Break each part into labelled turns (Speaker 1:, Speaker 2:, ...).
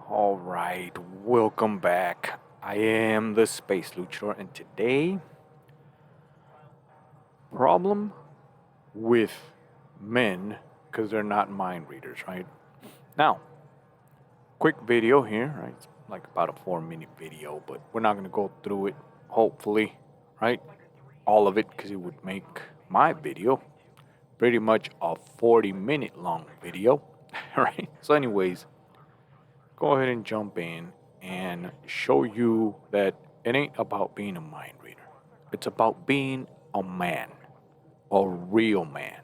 Speaker 1: All right, welcome back. I am the Space Luchador, and today, problem with men because they're not mind readers, right? Now, quick video here, right? It's like about a 4 minute video, but we're not going to go through it, hopefully, right? All of it because it would make my video pretty much a 40-minute long video, right? So, anyways, go ahead and jump in and show you that it ain't about being a mind reader. It's about being a man, a real man.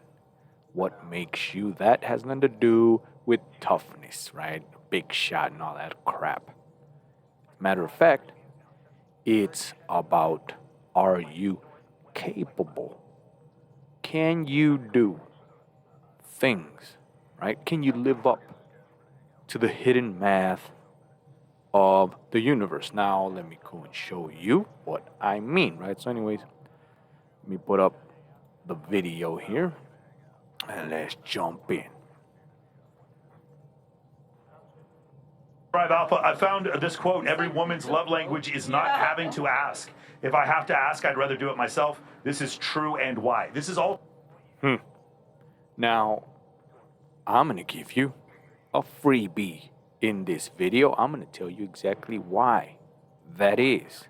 Speaker 1: What makes you that has nothing to do with toughness, right? Big shot and all that crap. Matter of fact, it's about are you capable? Can you do things, right? Can you live up to the hidden math of the universe? Now, let me go and show you what I mean, right? So, anyways, let me put up the video here and let's jump in.
Speaker 2: Drive Alpha, I found this quote: every woman's love language is not having to ask. If I have to ask, I'd rather do it myself. This is true, and why? This is all.
Speaker 1: Now, I'm going to give you a freebie in this video. I'm going to tell you exactly why that is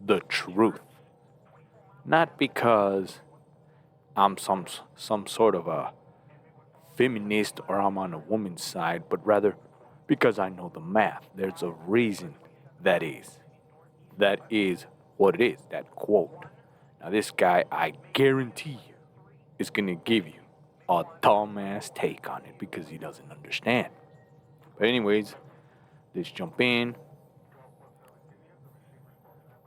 Speaker 1: the truth. Not because I'm some sort of a feminist or I'm on a woman's side, but rather because I know the math. There's a reason that is. That is what it is, that quote. Now, this guy, I guarantee you, is going to give you a dumbass take on it because he doesn't understand. But, anyways, let's jump in.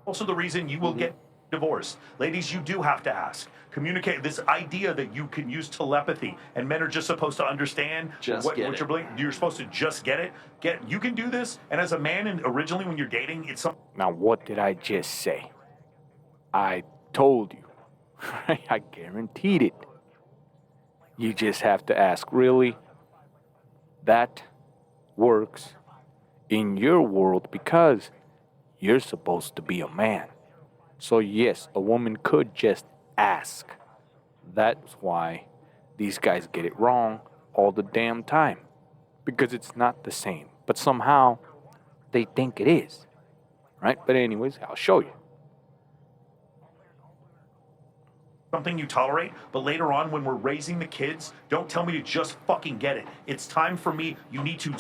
Speaker 2: Also, the reason you will get divorced. Ladies, you do have to ask. Communicate this idea that you can use telepathy and men are just supposed to understand what you're blinking. You're supposed to just get it. You can do this. And as a man, and originally when you're dating, it's something.
Speaker 1: Now, what did I just say? I told you. Right? I guaranteed it. You just have to ask, really? That works in your world because you're supposed to be a man. So, yes, a woman could just ask. That's why these guys get it wrong all the damn time. Because it's not the same. But somehow they think it is. Right? But, anyways, I'll show you.
Speaker 2: Something you tolerate, but later on when we're raising the kids, don't tell me to just fucking get it. It's time for me. You need to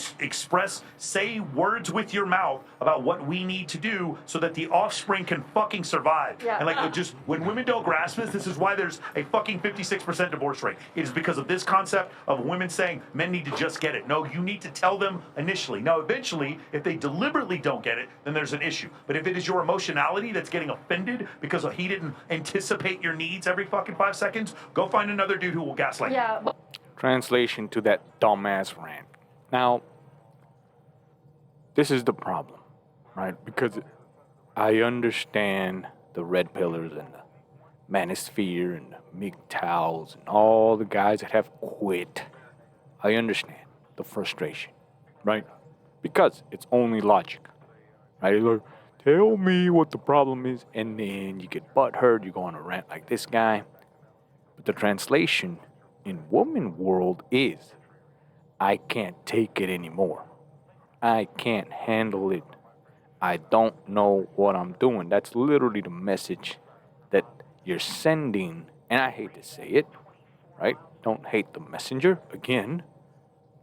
Speaker 2: say words with your mouth about what we need to do so that the offspring can fucking survive.
Speaker 3: Yeah.
Speaker 2: And just when women don't grasp this is why there's a fucking 56% divorce rate. It is because of this concept of women saying men need to just get it. No, you need to tell them initially. Now, eventually, if they deliberately don't get it, then there's an issue. But if it is your emotionality that's getting offended because he didn't anticipate your needs every fucking 5 seconds, go find another dude who will gaslight you.
Speaker 3: Yeah.
Speaker 1: Translation to that dumbass rant. Now, this is the problem, right? Because I understand the red pillars and the manosphere and the MGTOWs and all the guys that have quit. I understand the frustration, right? Because it's only logic, right? Like, tell me what the problem is, and then you get butthurt, you go on a rant like this guy. But the translation in woman world is, I can't take it anymore. I can't handle it. I don't know what I'm doing. That's literally the message that you're sending. And I hate to say it, right? Don't hate the messenger. Again,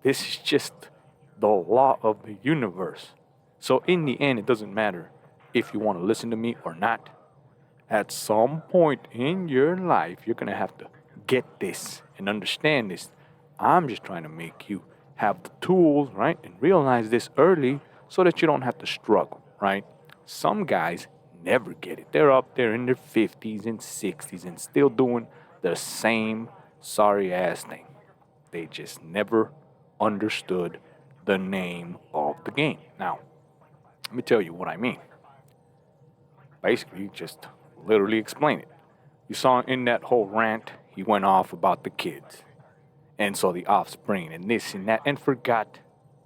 Speaker 1: this is just the law of the universe. So in the end, it doesn't matter if you want to listen to me or not. At some point in your life, you're going to have to get this and understand this. I'm just trying to make you have the tools, right? And realize this early so that you don't have to struggle, right? Some guys never get it. They're up there in their 50s and 60s and still doing the same sorry ass thing. They just never understood the name of the game. Now, let me tell you what I mean. Basically, just literally explain it. You saw in that whole rant, he went off about the kids. And so the offspring and this and that, and forgot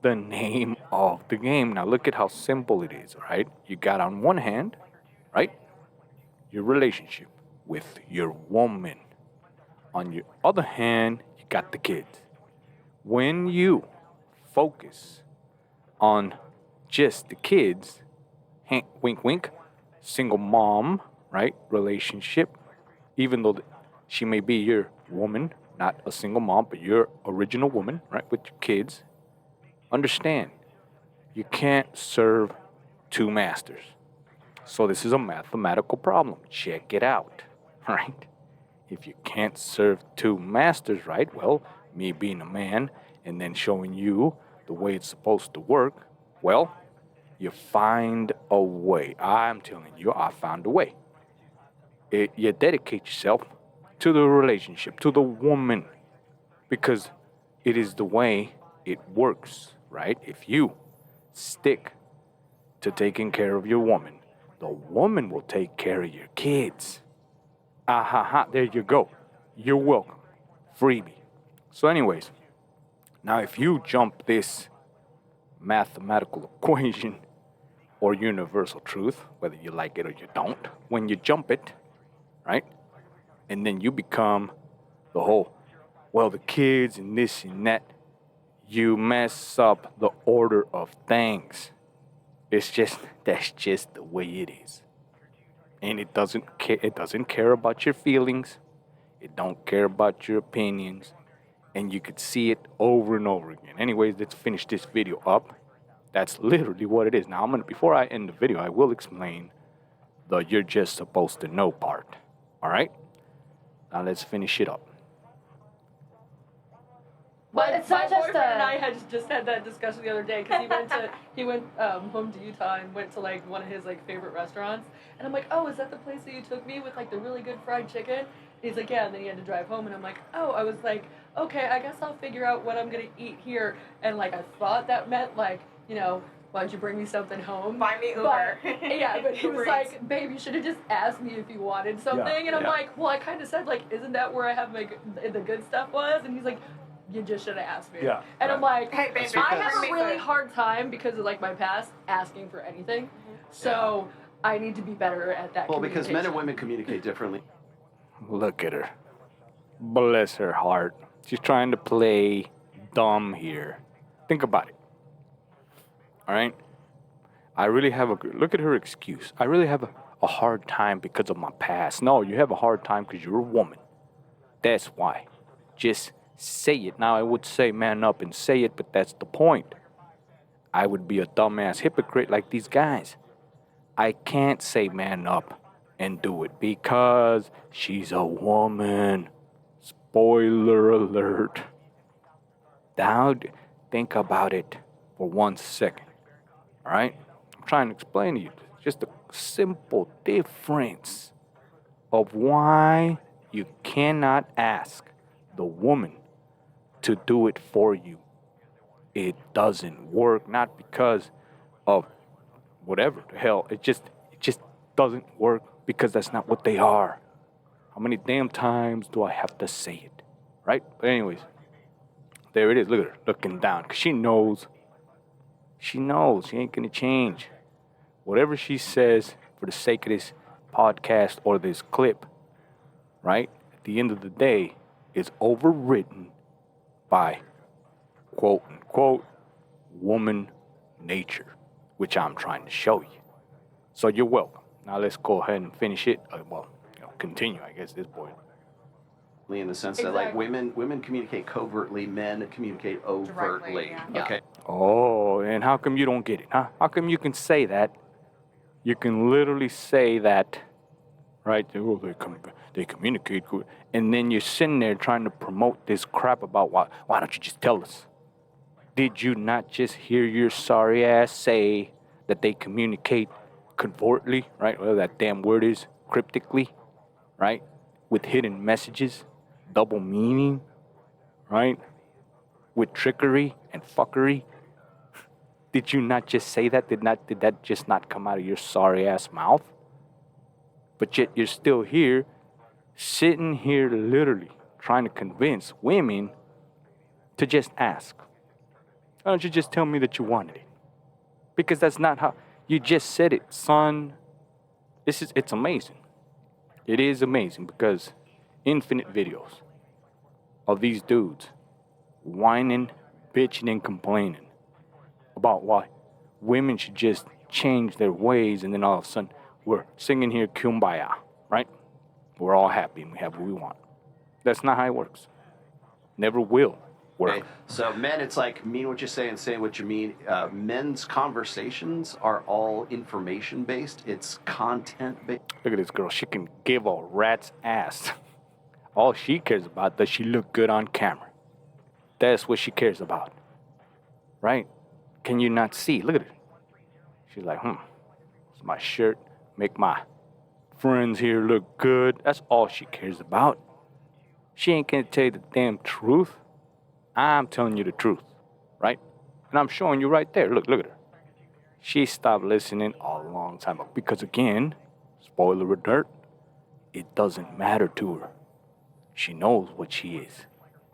Speaker 1: the name of the game. Now look at how simple it is, right? You got on one hand, right, your relationship with your woman. On your other hand, you got the kids. When you focus on just the kids, wink wink, single mom, right, relationship, even though she may be your woman, not a single mom, but your original woman, right, with your kids, understand you can't serve two masters. So this is a mathematical problem. Check it out, right? If you can't serve two masters, right, well, me being a man and then showing you the way it's supposed to work, well, you find a way. I'm telling you, I found a way. You dedicate yourself to the relationship, to the woman, because it is the way it works, right? If you stick to taking care of your woman, the woman will take care of your kids. Ah ha ha, there you go. You're welcome. Freebie. So, anyways, now if you jump this mathematical equation or universal truth, whether you like it or you don't, when you jump it, right? And then you become the whole, well, the kids and this and that, you mess up the order of things. That's just the way it is. And it doesn't care about your feelings. It don't care about your opinions. And you could see it over and over again. Anyways, let's finish this video up. That's literally what it is. Now before I end the video, I will explain the you're just supposed to know part. Alright? Now let's finish it up.
Speaker 3: But it's not just
Speaker 4: boyfriend and I had just had that discussion the other day because he went home to Utah and went to like one of his like favorite restaurants, and I'm like, oh, is that the place that you took me with like the really good fried chicken? And he's like, yeah, and then he had to drive home, and I'm like, oh, I was like, okay, I guess I'll figure out what I'm gonna eat here, and like I thought that meant like, you know, why don't you bring me something home?
Speaker 3: Find me Uber.
Speaker 4: But he was like, babe, you should have just asked me if you wanted something, and I'm like, well, I kind of said like, isn't that where I have the good stuff was? And he's like, you just should have asked me.
Speaker 2: Yeah.
Speaker 4: And I'm like,
Speaker 3: Hey, babe,
Speaker 4: I have
Speaker 3: bring
Speaker 4: a
Speaker 3: me
Speaker 4: really
Speaker 3: food.
Speaker 4: hard time because of like my past asking for anything. So I need to be better at that.
Speaker 5: Well, because men and
Speaker 4: communication.
Speaker 5: women communicate differently.
Speaker 1: Look at her. Bless her heart. She's trying to play dumb here. Think about it. Alright? I really have look at her excuse. I really have a hard time because of my past. No, you have a hard time because you're a woman. That's why. Just say it. Now, I would say man up and say it, but that's the point. I would be a dumbass hypocrite like these guys. I can't say man up and do it because she's a woman. Spoiler alert. Now, think about it for 1 second. All right? I'm trying to explain to you just a simple difference of why you cannot ask the woman to do it for you. It doesn't work, not because of whatever the hell. It just doesn't work because that's not what they are. How many damn times do I have to say it? Right? But anyways, there it is. Look at her looking down because she knows. She knows she ain't gonna change. Whatever she says for the sake of this podcast or this clip, right? At the end of the day, is overwritten by quote unquote woman nature, which I'm trying to show you. So you're welcome. Now let's go ahead and finish it. Continue, I guess, this point.
Speaker 5: In the sense that like
Speaker 4: Exactly.
Speaker 5: women communicate covertly, men communicate overtly.
Speaker 3: yeah.
Speaker 5: Okay.
Speaker 1: Oh, and how come you don't get it, huh? How come you can say that? You can literally say that, right? Oh, they communicate good. And then you're sitting there trying to promote this crap about why don't you just tell us? Did you not just hear your sorry ass say that they communicate covertly, right? Whatever that damn word is, cryptically, right? With hidden messages, double meaning, right? With trickery and fuckery. Did you not just say that? Did that just not come out of your sorry ass mouth? But yet you're still here, sitting here literally trying to convince women to just ask. Why don't you just tell me that you wanted it? Because that's not how you just said it, son. It's amazing. It is amazing because infinite videos of these dudes whining, bitching, and complaining about why women should just change their ways, and then all of a sudden we're singing here kumbaya, right? We're all happy and we have what we want. That's not how it works. Never will work.
Speaker 5: Okay, so men, it's like mean what you say and say what you mean. Men's conversations are all information based. It's content based.
Speaker 1: Look at this girl. She can give a rat's ass. All she cares about, does she look good on camera? That's what she cares about. Right? Can you not see? Look at her. She's like, it's my shirt. Make my friends here look good. That's all she cares about. She ain't gonna tell you the damn truth. I'm telling you the truth. Right? And I'm showing you right there. Look at her. She stopped listening a long time ago. Because again, spoiler alert, it doesn't matter to her. She knows what she is.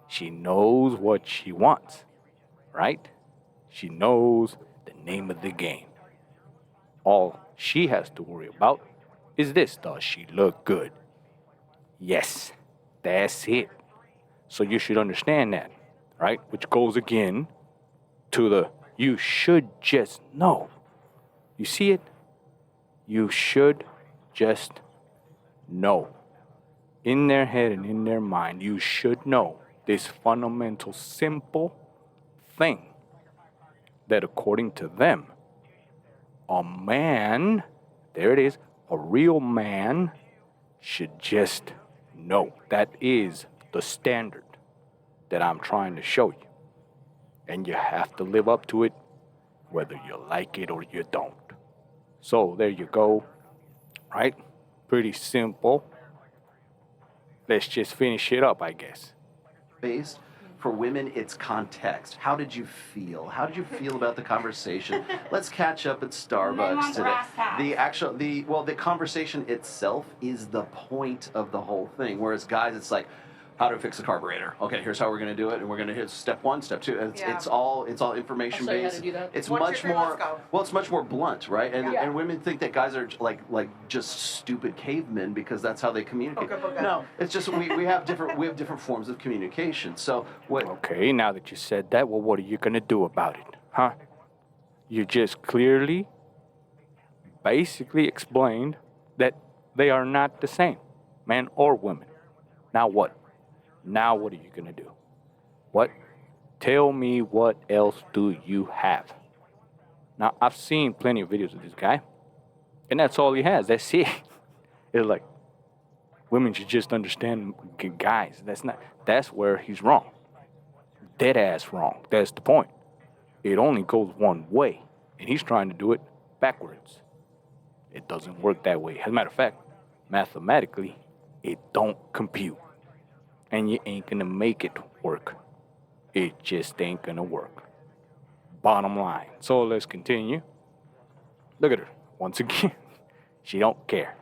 Speaker 1: She knows what she wants, right? She knows the name of the game. All she has to worry about is this. Does she look good? Yes, that's it. So you should understand that, right? Which goes again to the you should just know. You see it? You should just know. In their head and in their mind, you should know this fundamental, simple thing that according to them, a man, there it is, a real man should just know. That is the standard that I'm trying to show you. And you have to live up to it, whether you like it or you don't. So there you go, right? Pretty simple. Let's just finish it up, I guess.
Speaker 5: Based. For women, it's context. How did you feel? How did you feel about the conversation? Let's catch up at Starbucks today. The conversation itself is the point of the whole thing. Whereas guys, it's like, how to fix a carburetor. Okay, here's how we're going to do it, and we're going to hit step one, step two. And it's all information
Speaker 4: I'll show you how
Speaker 5: based.
Speaker 4: to do that.
Speaker 5: It's
Speaker 6: What's
Speaker 5: much
Speaker 6: your
Speaker 5: more
Speaker 6: let's go.
Speaker 5: well. It's much more blunt, right? And
Speaker 4: Yeah.
Speaker 5: and women think that guys are like just stupid cavemen because that's how they communicate.
Speaker 6: Okay.
Speaker 5: No, it's just we have different forms of communication. So what?
Speaker 1: Okay, now that you said that, well, what are you going to do about it? Huh? You just clearly, basically explained that they are not the same, man or women. Now what? Now what are you going to do? What? Tell me what else do you have? Now, I've seen plenty of videos of this guy, and that's all he has. That's it. It's like, women should just understand guys. That's where he's wrong. Dead ass wrong. That's the point. It only goes one way, and he's trying to do it backwards. It doesn't work that way. As a matter of fact, mathematically, it don't compute. And you ain't gonna make it work. It just ain't gonna work. Bottom line. So let's continue. Look at her. Once again, she don't care.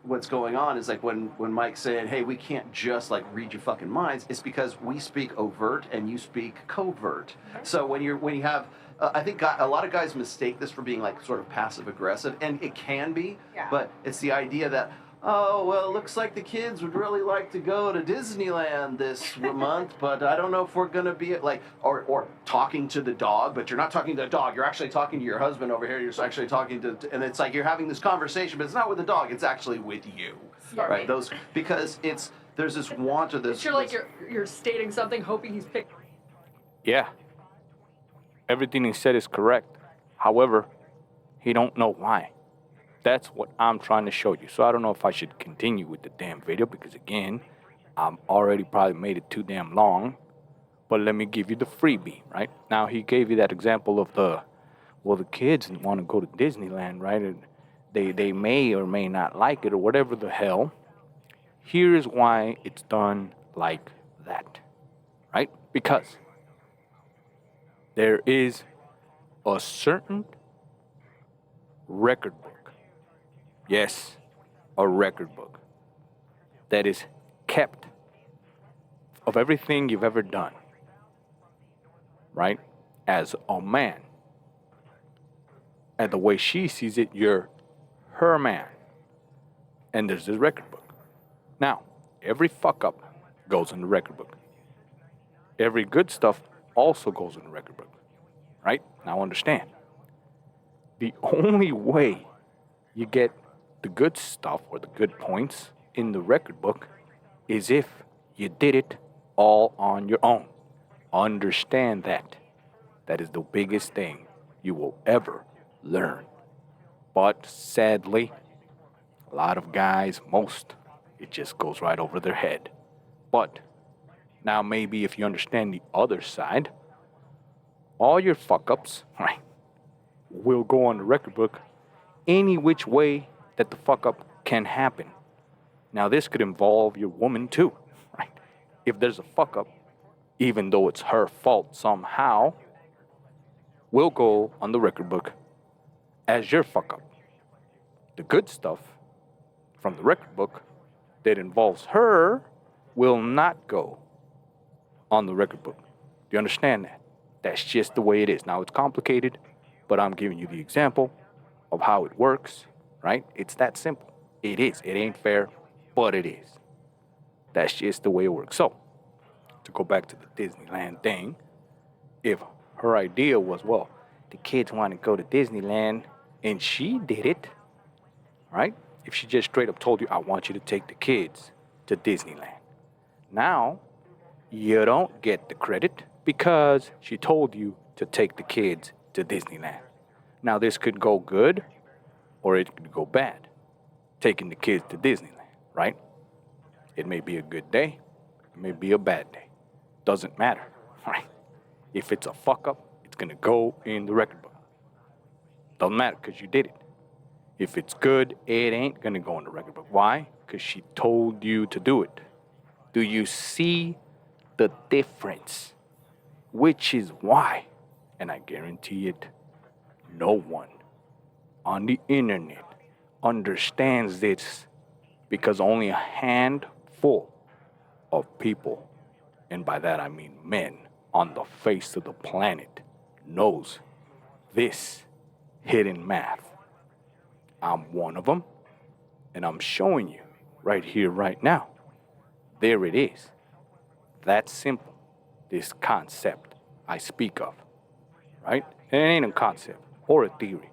Speaker 5: What's going on is like when Mike's saying, hey, we can't just like read your fucking minds, it's because we speak overt and you speak covert. So when you have I think a lot of guys mistake this for being like sort of passive aggressive, and it can be, but it's the idea that, oh, well, it looks like the kids would really like to go to Disneyland this month, but I don't know if we're going to be like, or talking to the dog, but you're not talking to the dog. You're actually talking to your husband over here. You're actually talking to, and it's like you're having this conversation, but it's not with the dog. It's actually with you, right? Because there's this want or this.
Speaker 4: You're stating something, hoping he's picked.
Speaker 1: Yeah. Everything he said is correct. However, he don't know why. That's what I'm trying to show you. So I don't know if I should continue with the damn video because, again, I'm already probably made it too damn long. But let me give you the freebie, right? Now, he gave you that example of the kids want to go to Disneyland, right? And they may or may not like it or whatever the hell. Here's why it's done like that, right? Because there is a certain record book. Yes, a record book that is kept of everything you've ever done, right? As a man. And the way she sees it, you're her man. And there's this record book. Now, every fuck up goes in the record book. Every good stuff also goes in the record book. Right? Now understand. The only way you get the good stuff or the good points in the record book is if you did it all on your own. Understand that. That is the biggest thing you will ever learn. But sadly, a lot of guys, most, it just goes right over their head. But now maybe if you understand the other side, all your fuck ups, right, will go on the record book any which way that the fuck up can happen. Now this could involve your woman too, right? If there's a fuck up, even though it's her fault somehow, will go on the record book as your fuck up. The good stuff from the record book that involves her will not go on the record book. Do you understand that? That's just the way it is. Now it's complicated, but I'm giving you the example of how it works, right? It's that simple. It is. It ain't fair, but it is. That's just the way it works. So, to go back to the Disneyland thing, if her idea was, well, the kids want to go to Disneyland and she did it, right? If she just straight up told you, I want you to take the kids to Disneyland. Now, you don't get the credit because she told you to take the kids to Disneyland. Now, this could go good or it could go bad, taking the kids to Disneyland, right? It may be a good day, it may be a bad day. Doesn't matter, right? If it's a fuck up, it's gonna go in the record book. Doesn't matter because you did it. If it's good, it ain't gonna go in the record book. Why? Because she told you to do it. Do you see the difference? Which is why, and I guarantee it, no one on the internet understands this because only a handful of people, and by that I mean men on the face of the planet, knows this hidden math. I'm one of them, and I'm showing you right here, right now. There it is. That's simple. This concept I speak of, right? It ain't a concept or a theory.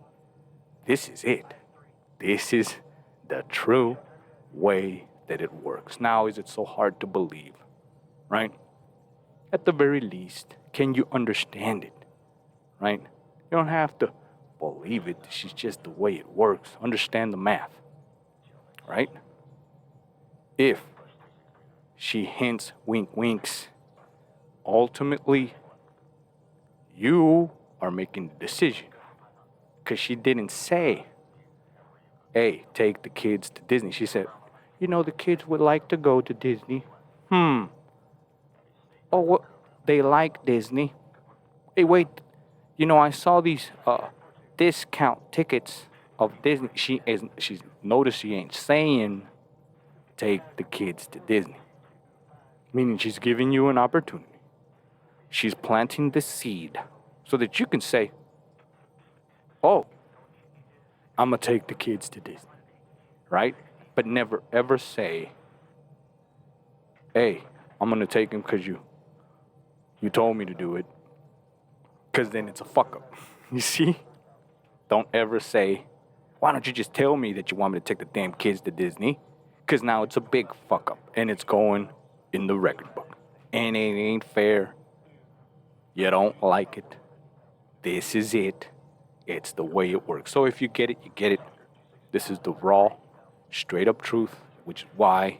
Speaker 1: This is it. This is the true way that it works. Now, is it so hard to believe, right? At the very least, can you understand it, right? You don't have to believe it. This is just the way it works. Understand the math, right? If she hints, wink, winks, ultimately, you are making the decision. Because she didn't say, hey, take the kids to Disney. She said, you know, the kids would like to go to Disney. Oh, what? They like Disney. Hey, wait. You know, I saw these discount tickets of Disney. She's noticed she ain't saying take the kids to Disney. Meaning she's giving you an opportunity. She's planting the seed so that you can say, oh, I'm going to take the kids to Disney, right? But never ever say, hey, I'm going to take them because you told me to do it, because then it's a fuck up. You see? Don't ever say, why don't you just tell me that you want me to take the damn kids to Disney? Because now it's a big fuck up, and it's going in the record book. And it ain't fair. You don't like it. This is it. It's the way it works. So if you get it, you get it. This is the raw, straight up truth, which is why,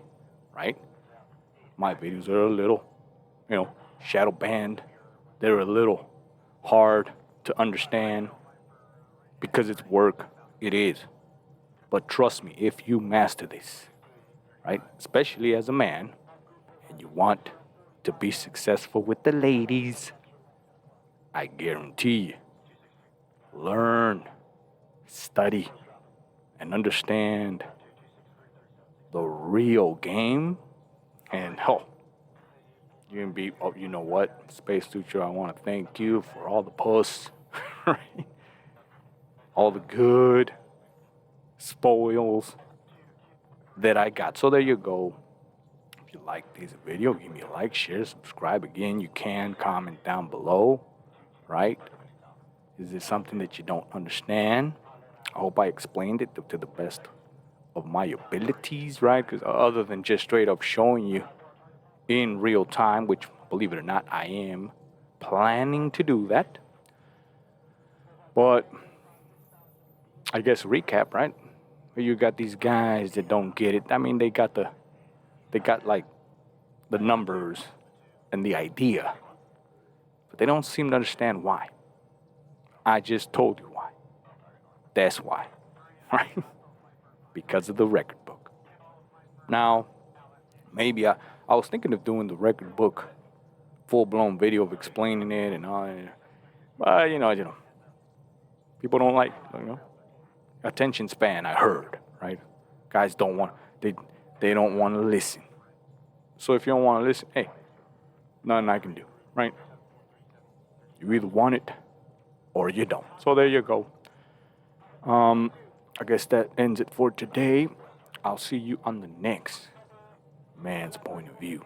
Speaker 1: right? My videos are a little, shadow banned. They're a little hard to understand because it's work. It is. But trust me, if you master this, right, especially as a man, and you want to be successful with the ladies, I guarantee you, learn, study, and understand the real game. And you can be, you know what, Space Suture, I want to thank you for all the posts. Right? all the good spoils that I got. So there you go. If you like this video, give me a like, share, subscribe. Again, you can comment down below, right? Is there something that you don't understand? I hope I explained it to the best of my abilities, right? Because other than just straight up showing you in real time, which, believe it or not, I am planning to do that. But I guess recap, right? You got these guys that don't get it. I mean, they got like the numbers and the idea, but they don't seem to understand why. I just told you why. That's why, right? Because of the record book. Now, maybe I was thinking of doing the record book full-blown video of explaining it and all. But you know, people don't like, attention span. I heard, right? Guys don't want they don't want to listen. So if you don't want to listen, hey, nothing I can do, right? You either want it or you don't. So there you go. I guess that ends it for today. I'll see you on the next Man's Point of View.